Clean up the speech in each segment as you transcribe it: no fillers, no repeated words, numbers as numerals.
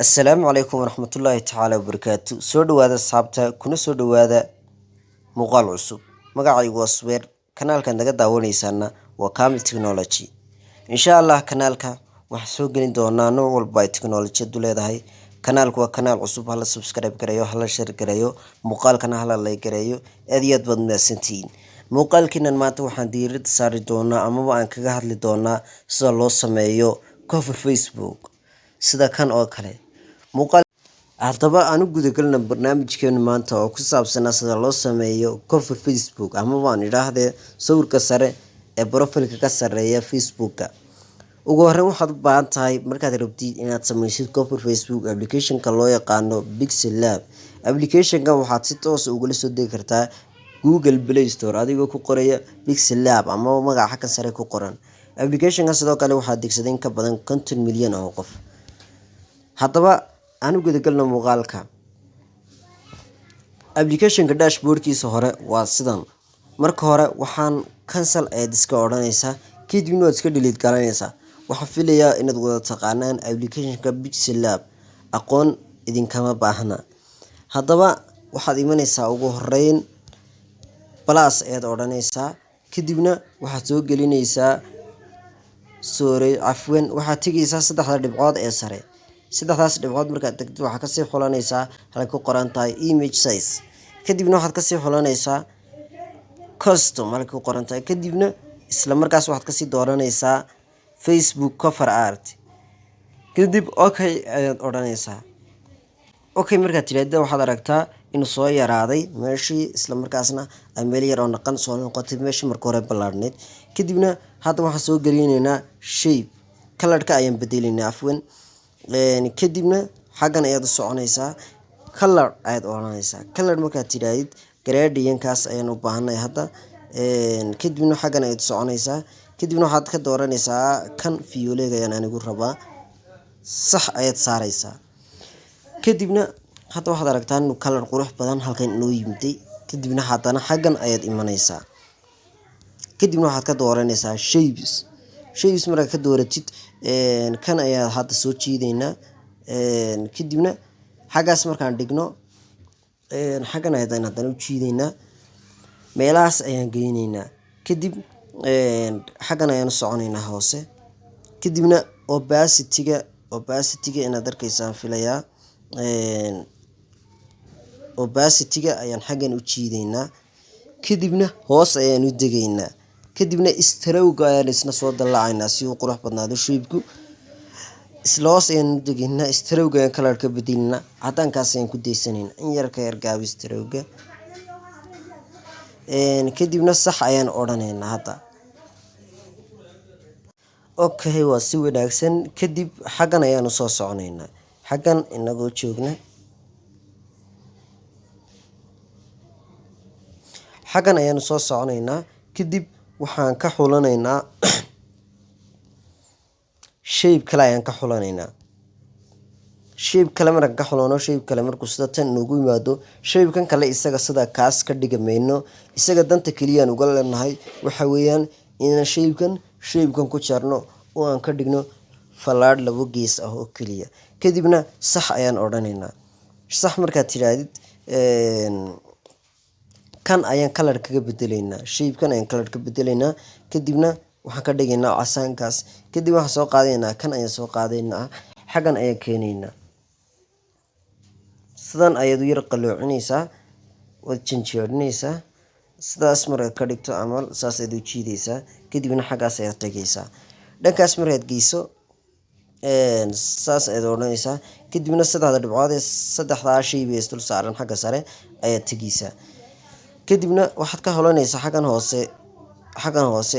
Assalaamu calaykum waraxmatullaahi tacaala wabarakaatu. Soo dhawaada saabta kuna soo dhawaada muuqaal cusub. Magacaygu waa Subeer. Kanaalkan naga daawanaysaana waa Kamil Technology. Insha Allah kanaalka waxaan soo gelin doonaa nooc walba ay teknolojiyadu leedahay. Kanaalku waa kanaal cusub, hala subscribe gareeyo, hala share gareeyo, muuqaalkana hala like gareeyo. Aad iyo aad baad mahadsantihiin. Muuqaalkiinan maanta waxaan diiradda saari doonaa amaba aan kaga hadli doonaa sida loo sameeyo cover Facebook sida kan oo kale. Haddaba aan u gudagalna barnaamijkeenu maanta oo ku saabsan sida loo sameeyo cover Facebook amaba aan idhaahdee sawirka sare ee profilka ka sareeya Facebooka. Ugu horreyn waxaad u baahan tahay markaad rabtid inaad sameysid cover Facebook applicationka loo yaqaano Pixel Lab. Applicationka waxaad si toos ah ugala soo degi kartaa Google Play Store adigoo ku qoraya Pixel Lab ama magaca ka sare ku qoran. Applicationka sidoo kale waxaa degsaday in ka badan 50 milyan oo qof. Haddaba aan u gudagalno muuqaalka. Applicationka dashboardkiisa hore waa sidan. Marka hore waxaan cancel ayaad iska odhanaysaa, kadibna waad iska delete garanaysaa. Waxaan filayaa inaad wada taqaanaan applicationka Pixel Lab, aqoon idinkama baahna. Haddaba waxaad imanaysaa ugu horreyn plus ayaad odhanaysaa, kadibna waxaad soo gelinaysaa waxaad tegaysaa saddexda dhibcood ee sare. Saddexdaas dhibcood markaad tagtid waxaad kasii xulanaysaa halka ku qoran tahay image size. Kadibna waxaad kasii xulanaysaa custom halka ku qoran tahay. Kadibna isla markaas waxaad kasii dooranaysaa Facebook cover art. Kadib okay ayaad odhanaysaa. Okay markaad tiraahdo waxaad aragtaa inuu soo yaraaday meeshii, isla markaasna ay meel yar oo naqan soo noqotay meeshii marka hore ballaarneyd. Kadibna hadda waxaan soo gelinaynaa shape. Color-ka ayaan bedelaynaa afwan. Kadibna xaggan ayaad u soconaysaa, color ayaad odhanaysaa. Color markaad tiraahid gradient-kaas ayaan u baahanay hadda. Kadibna xaggan ayaad u soconaysaa. Kadibna waxaad ka dooranaysaa kan violet ayaan anigu rabaa. Sax ayaad saaraysaa. Kadibna hadda waxaad aragtaa inuu color qurux badan halkan inoo yimiday. Kadibna haddana xaggan ayaad imanaysaa. Kadibna waxaad ka dooranaysaa shapes. Shapes markaad ka dooratid kan ayaa hadda soo jiidaynaa. Kadibna xaggaas markaan dhigno xaggan ayaan haddana u jiidaynaa. Meelahaas ayaan geynaynaa. Kadib xaggan ayaan u soconaynaa hoose. Kadibna opacity-ga inaad arkaysaan filayaa. Opacity-ga ayaan xaggan u jiidaynaa. Kadibna hoos ayaan u degaynaa. Kadibna stroke ayaan isna soo dalacaynaa si uu qurux badnaado shape-ku. Isla hoos ayaan u degaynaa. Stroke ayaan color-ka bedelinaa. Caddaankaas ayaan ku daysanaynaa. In yar ka yar gaabi stroke-ga. Kadibna sax ayaan odhanaynaa hadda. Okay waa si wanaagsan. Kadib xaggan ayaan u soo soconaynaa. Xaggan inagoo joogna. Xaggan ayaan u soo soconaynaa. Kadib waxaan ka xulanaynaa shape kale ayaan ka xulanaynaa. Shape kale markaan ka xulano, shape kale markuu sida tan noogu yimaado, shape-kan kale isaga sida kaas ka dhiga mayno. Isaga danta kaliya aan uga leenahay waxa weeyaan inaan shape-kan ku jarno oo aan ka dhigno fallaadh labo gees ah oo kaliya. Kadibna sax ayaan odhanaynaa. Sax markaad tiraahdid kan ayaan color kaga bedelaynaa. Shape-kan ayaan color ka bedelaynaa. Kadibna waxaan ka dhigaynaa casaankaas. Kadib waxaan soo qaadaynaa kan ayaan soo qaadaynaa. Xaggan ayaan keenaynaa. Sidan ayaad u yar qaloocinaysaa. Waad janjeerinaysaa. Sidaas markaad ka dhigto amal saas ayaad u jiidaysaa. Kadibna xaggaas ayaad tagaysaa. Dhankaas markaad geyso saas ayaad odhanaysaa. Kadibna saddexda dhibcood ee saddexdaa shay bay isdul saaran xagga sare ayaad tegaysaa. Kadibna waxaad ka xulanaysaa xaggan hoose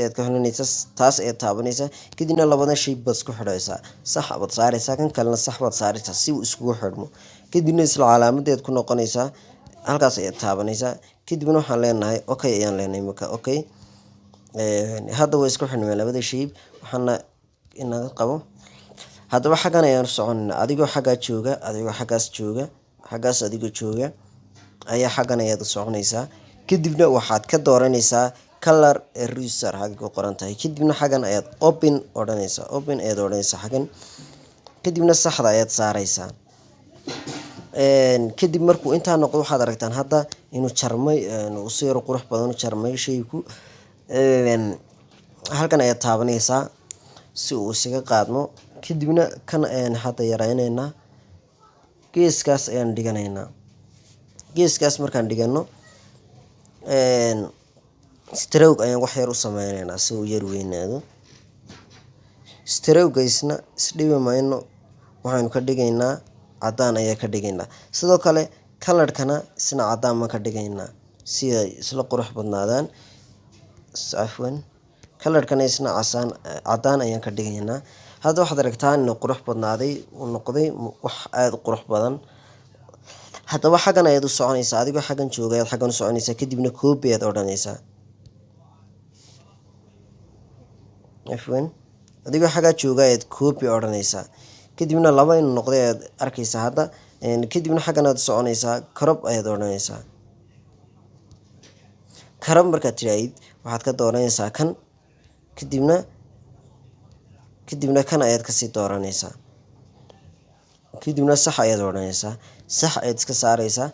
ayaad ka xulanaysaa. Taas ayaad taabanaysaa. Kadibna labada shay baad isku xidhaysaa. Sax baad saaraysaa, kan kalena sax baad saaraysaa si uu iskugu xidhmo. Kadibna isla calaamadeed ku noqonaysaa. Halkaas ayaad taabanaysaa. Kadibna waxaan leenahay okay ayaan leenahay marka okay. Hadda way isku xidhmeen labada shay. Waxaana inaga qabo. Haddaba xaggan ayaan u soconaynaa. Adigoo xaggaa jooga, adigoo xaggaas jooga, xaggaas adigoo jooga ayaa xaggan ayaad u soconaysaa. Kadibna waxaad ka dooranaysaa color eraser halka ku qoran tahay. Kadibna xaggan ayaad open odhanaysaa. Open ayaad odhanaysaa xaggan. Kadibna saxda ayaad saaraysaa. kadib markuu intaa noqdo waxaad aragtaan hadda inuu jarmay uu si yar qurux badan u jarmay shaygu. halkan ayaad taabanaysaa si uu isaga qaadmo. kadibna kan ayaan hadda yaraynaynaa, geeskaas ayaan dhiganaynaa. geeskaas markaan dhigano stroke ayaan wax yar u sameynaynaa si uu yar weynaado. stroke-gaysna isdhibi mayno, waxaynu ka dhigaynaa cadaan ayaa ka dhigaynaa. sidoo kale kalarkana isna cadaan ma ka dhigaynaa si ay isla qurux badnaadaan. cafwan, kalarkana isna cadaan ayaan ka dhigaynaa. hadda waxaad aragtaan inuu qurux badnaaday, uu noqday wax aada u qurux badan. haddaba xaggan ayaad u soconaysaa, adigoo xaggan jooga ayaad xaggan u soconaysaa, kadibna copy ayaad odhanaysaa. cafwan, adigoo xaggaa jooga ayaad copy odhanaysaa, kadibna laba inuu noqday ayaad arkaysaa hadda. kadibna xaggan aad u soconaysaa, crop ayaad odhanaysaa. crop markaad tiraahid waxaad ka dooranaysaa kan, kadibna kan ayaad kasii dooranaysaa. kadibna sax ayaad odhanaysaa, sax ayaad iska saaraysaa.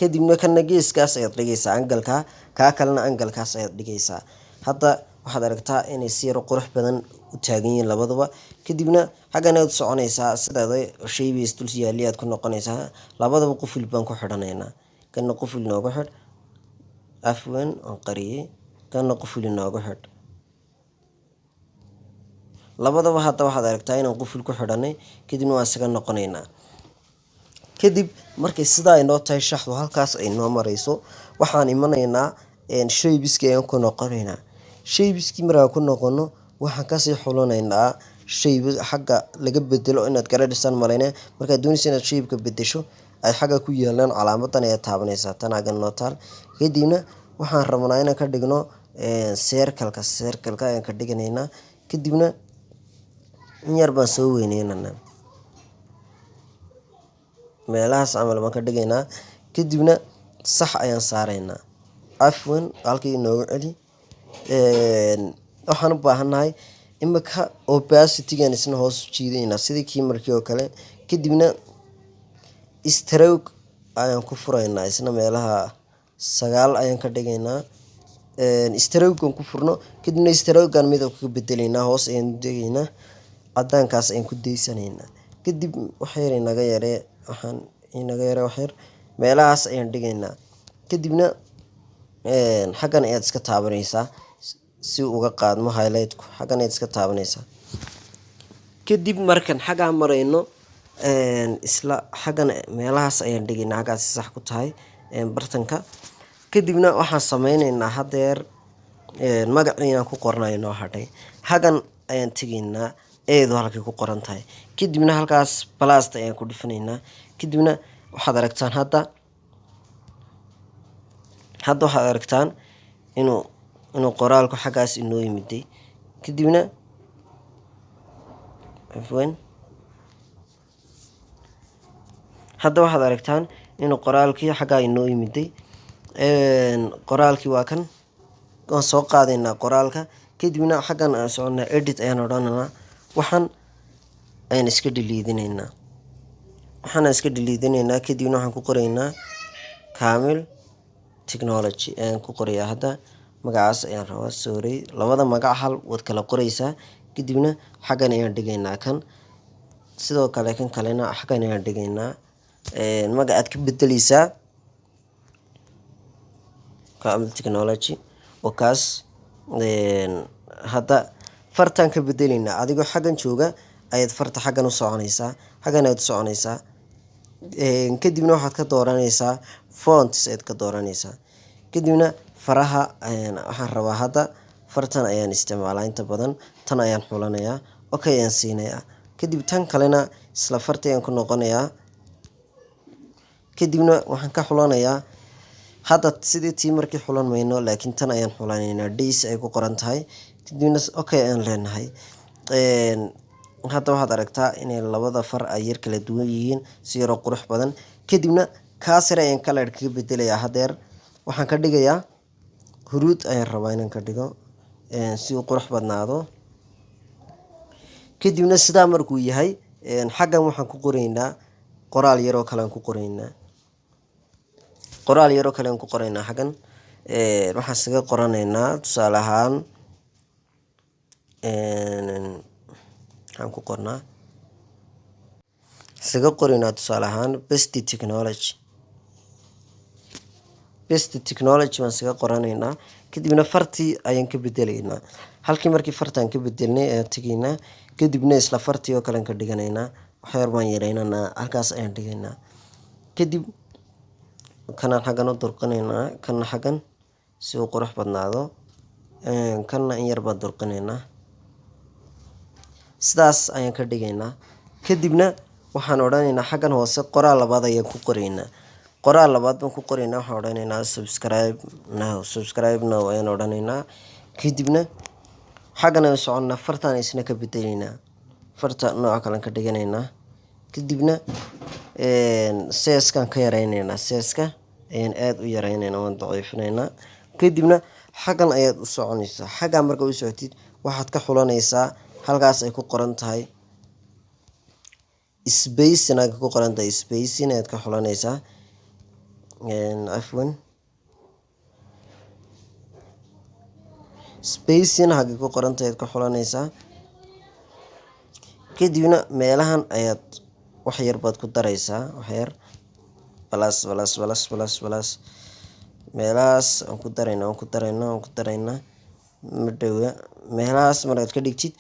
kadibna kana geeskaas ayaad dhigaysaa angalka, kaa kalena angalkaas ayaad dhigaysaa. hadda waxaad aragtaa inay si yaro qurux badan u taagan yihiin labaduba. kadibna xaggan ayaad u soconaysaa, sidaada shaybiis dul yaali aad ku noqonaysaa. labadaba qufil baan ku xidhanaynaa. kana qufil noogu xidh, cafwan aan qariyey, kana qufil noogu xidh. labadaba hadda waxaad aragtaa inaan qufil ku xidhanay, kadibna waan isaga noqonaynaa. kadib markay sidaa inoo tahay shaxdu halkaas ay noo marayso, waxaan imanaynaa shaybiskii ayaan ku noqonaynaa. shaybiskii markaan ku noqono waxaan kasii xulanaynaa shayb xagga laga bedelo. inaad garadhisaan malayne, markaad doonaysa inaad shaybka bedesho ay xagga ku yaalaan calaamadan ayaad taabanaysaa, tan xaggan noo taal. kadibna waxaan rabnaa inaan ka dhigno seerkalka ayaan ka dhiganaynaa. kadibna in yar baan soo weyneynanaa, meelahaas camal baan ka dhigaynaa. kadibna sax ayaan saaraynaa. cafwan, halkii inoogu celi. waxaan u baahannahay imika opacity-gan isna hoos u jiidaynaa sidii kii markii oo kale. kadibna stroke ayaan ku furaynaa, isna meelaha 9 ayaan ka dhigaynaa. stroke-gan ku furno, kadibna stroke-gan midabka ka bedelaynaa, hoos ayaan degaynaa, cadaankaas ayaan ku daysanaynaa. kadib wax yar inaga yaree, wax yar meelahaas ayaan dhigaynaa. kadibna xaggan ayaad iska taabanaysaa si uga qaadmo highlight-ku, xaggan ayaad iska taabanaysaa. kadib markan xaggaa marayno, isla xaggan meelahaas ayaan dhigaynaa, xaggaasi sax ku tahay bartanka. kadibna waxaan sameynaynaa hadeer magacii aan ku qornay noo hadhay. xaggan ayaan tegaynaa eedu halkay ku qoran tahay. kadibna halkaas balasta ayaan ku dhifanaynaa. kadibna waxaad aragtaan hadda waxaad aragtaan inuu qoraalku xaggaas inoo yimiday. kadibna hadda waxaad aragtaan inuu qoraalkii xaggaa inoo yimiday. qoraalkii waa kan, waan soo qaadaynaa qoraalka. kadibna xaggan aan soconaa edit ayaan odhanaynaa. waxaan ayaan iska dhiliidinaynaa. kadibna waxaan ku qoraynaa kamil technology ayaan ku qorayaa. hadda magacaas ayaan rabaa, sorry, labada magac hal waad kala qoraysaa. kadibna xaggan ayaan dhigaynaa kan, sidoo kale kan kalena xaggan ayaan dhigaynaa. magacaad ka bedeleysaa kamil technology oo kaas. hadda fartaan ka bedelaynaa, adigoo xaggan jooga ayaad farta xaggan u soconaysaa, xaggan ayaad u soconaysaa. kadibna waxaad ka dooranaysaa fonts ayaad ka dooranaysaa. kadibna faraha waxaan rabaa hadda fartan ayaan isticmaalaa inta badan, tan ayaan xulanayaa, okay ayaan siinayaa. kadib tan kalena isla farta ayaan ku noqonayaa. kadibna waxaan ka xulanayaa hadda sidii tii markii xulan mayno, laakiin tan ayaan xulanaynaa, days ay ku qoran tahay. kadibna okay ayaan leenahay. hadda waxaad aragtaa inay labada far ay yar kala duwan yihiin, si yaroo qurux badan. kadibna kaasir ayaan kalar kaga bedelayaa. hadeer waxaan ka dhigayaa huruud ayaan rabaa inaan ka dhigo si uu qurux badnaado. kadibna sidaa markuu yahay, xaggan waxaan ku qoraynaa qoraal yar oo kale aan ku qoraynaa qoraal yar oo kale aan ku qoraynaa xagan waxaan isaga qoranaynaa tusaale ahaan waxaan ku qornaa isaga qoraynaa tusaale ahaan best technology baan isaga qoranaynaa kadibna fartii ayaan ka bedelaynaa halkii markii fartaan ka bedelnay ayaan tegaynaa kadibna isla fartii oo kale aan ka dhiganaynaa waxyar baan yaraynaynaa halkaas ayaan dhigaynaa kadib kanaan xaggan u durqinaynaa kana xaggan si uu qurux badnaado kana in yar baan durqinaynaa sidaas ayaan ka dhigaynaa kadibna waxaan odhanaynaa xaggan hoose qoraal labaad ayaan ku qoraynaa qoraal labaad baan ku qoraynaa waxaan odhanaynaa subscribe now ayaan odhanaynaa kadibna xaggan ayaan soconnaa fartaan isna ka bedelaynaa farta nooca kalean ka dhiganaynaa kadibna seeskaan ka yaraynaynaa seeska ayaan aada u yaraynaynaa waan daciifinaynaa kadibna xaggan ayaad u soconaysaa xaggaa marka u socotid waxaad ka xulanaysaa halkaas ay ku qoran tahay spacing ay ku qoran tahay spacing ayaad ka xulanaysaa afwan spacing hagay ku qoran tahay ayaad ka xulanaysaa kadibna meelahan ayaad wax yar baad ku daraysaa waxyar balas meelahaas aan ku daraynaa madhowa meelahaas markaad ka dhigtid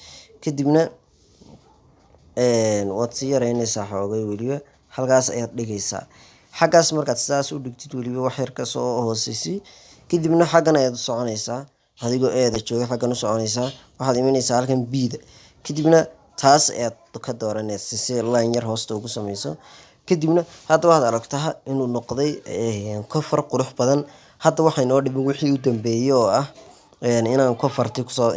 kadibna waad sii yaraynaysaa xoogay weliba halkaas ayaad dhigaysaa xaggaas markaad sidaas u dhigtid weliba wax yar kasoo hooseysi kadibna xaggan ayaad u soconaysaa adigoo eeda jooga xaggan u soconaysaa waxaad imanaysaa halkan bida kadibna taas ayaad ka dooranaysa si line yar hoosta ugu sameyso kadibna hadda waxaad aragtaa inuu noqday kofar qurux badan hadda waxay noo dhiman wixii u dambeeyey oo ah inaan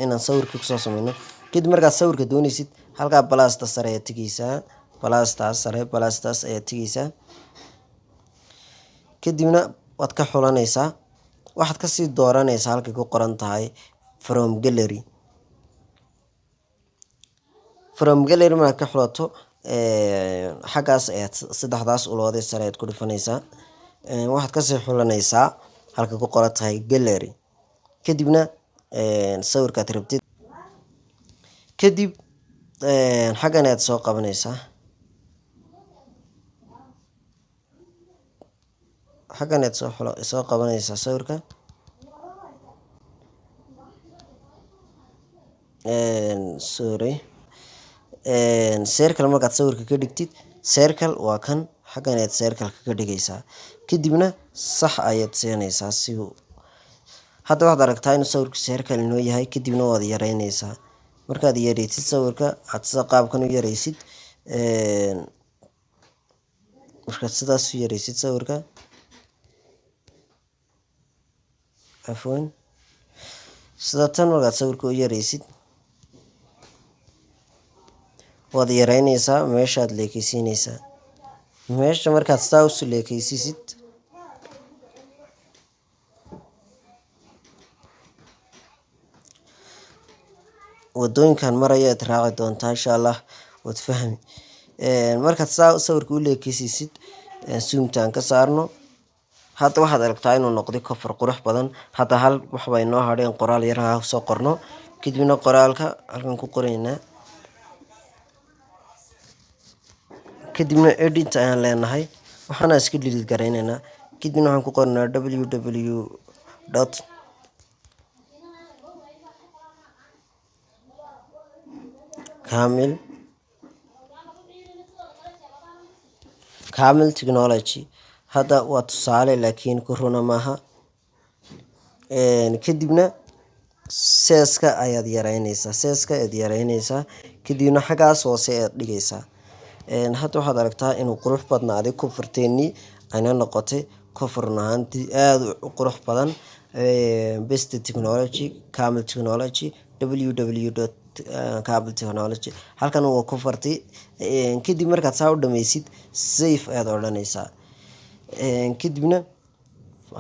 inaan sawirkii kusoo sameyno kadib markaad sawirka doonaysid halkaa balasta sare ayaad tegeysaa balastaas ayaad tegeysaa kadibna waad ka xulanaysaa waxaad kasii dooranaysaa halkay ku qoran tahay from gallery markaad ka xulato xaggaas ayaad saddexdaas uloodee sare ayaad ku dhifanaysaa waxaad kasii xulanaysaa halkay ku qoran tahay gallery kadibna sawirkaad rabtid kadib xaggan ayaad soo qabanaysaa soo qabanaysaa sawirka circle markaad sawirka ka dhigtid circle waa kan xaggan ayaad circleka ka dhigaysaa kadibna sax ayaad siinaysaa si hadda waxaad aragtaa inuu sawirku circle inoo yahay kadibna waad yaraynaysaa markaad yareysid sawirka aad sida qaabkan u yareysid markaad sidaas u yareysid sawirka afwan sida tan markaad sawirka u yareysid waad yaraynaysaa meeshaad leekeysiinaysaa meesha markaad sidaa usu leekeysiisid wadooyinkan maraya aad raaci doontaa insha allah waad fahmi markaad saa sawirka u leekeysiisid suumtaan ka saarno hadda waxaad aragtaa inuu noqday kofar qurux badan hadda hal waxbay noo hadheen qoraal yaraha soo qorno kadibna qoraalka halkan ku qoraynaa kadibna edit ayaan leenahay waxaana iska delete garaynaynaa kadibna waxaan ku qornaa www kamil technology hadda waa tusaale laakiin korona maaha kadibna seeska ayaad yaraynaysaa kadibna xaggaas hoose ayaad dhigaysaa hadda waxaad aragtaa inuu qurux badnaaday kofarteennii ayna noqotay kofar run ahaantii aada u qurux badan best technology camel technology www cable technology halkan waa kofarti kadib markaad saa u dhameysid safe ayaad odhanaysaa kadibna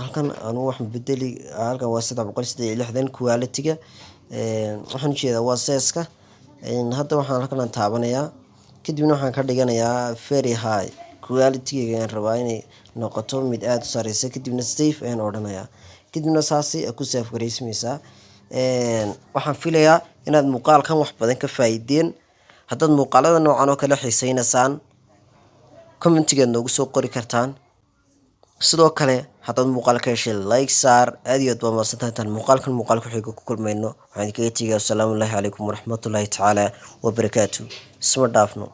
halkan anu wax bedeli halkan waa 360 quality-ga waxaan ujeedaa waa seeska hadda waxaan halkan taabanayaa kadibna waxaan ka dhiganayaa very high quality ayaan rabaa inay noqoto mid aad u sareysa kadibna save ayaan odhanayaa kadibna saasi ku save gareysmaysaa waxaan filayaa inaad muuqaalkan wax badan ka faa'iideen haddaad muuqaalada noocan oo kale xiiseynaysaan commentigeed noogu soo qori kartaan sidoo kale haddaad muuqaal ka heshay like saar aad iyo aad baa mahadsantahay muuqaalkan muuqaal ku xiga ku kulmayno waxaan idinkaga tegayaa asalaamu calaykum waraxmatullaahi tacaala wabarakaatu isma dhaafno.